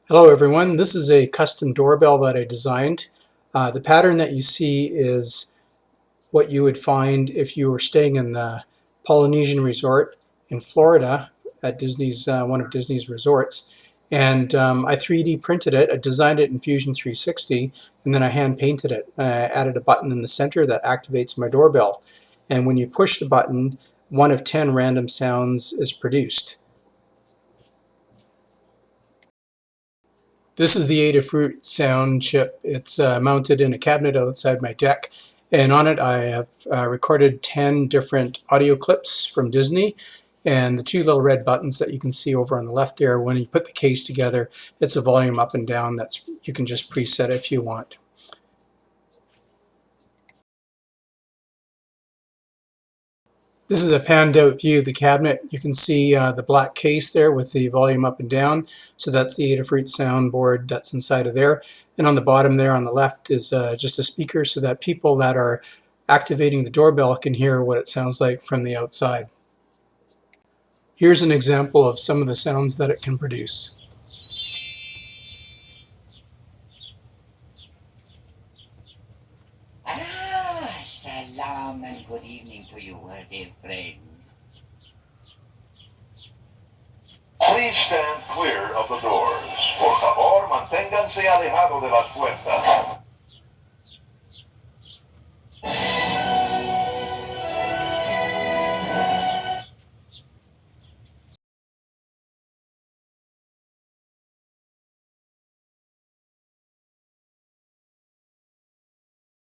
Hello everyone, this is a custom doorbell that I designed. The pattern that you see is what you would find if you were staying in the Polynesian resort in Florida at Disney's one of Disney's resorts. And I 3D printed it, I designed it in Fusion 360, and then I hand painted it. I added a button in the center that activates my doorbell. And when you push the button, one of 10 random sounds is produced. This is the Adafruit sound chip. It's mounted in a cabinet outside my deck, and on it I have recorded 10 different audio clips from Disney, and the two little red buttons that you can see over on the left there, when you put the case together, it's a volume up and down. You can just preset if you want. This is a panned out view of the cabinet. You can see the black case there with the volume up and down. So that's the Adafruit soundboard that's inside of there. And on the bottom there on the left is just a speaker so that people that are activating the doorbell can hear what it sounds like from the outside. Here's an example of some of the sounds that it can produce. Salam and good evening to you, worthy friend. Please stand clear of the doors. Por favor, manténganse alejado de las puertas.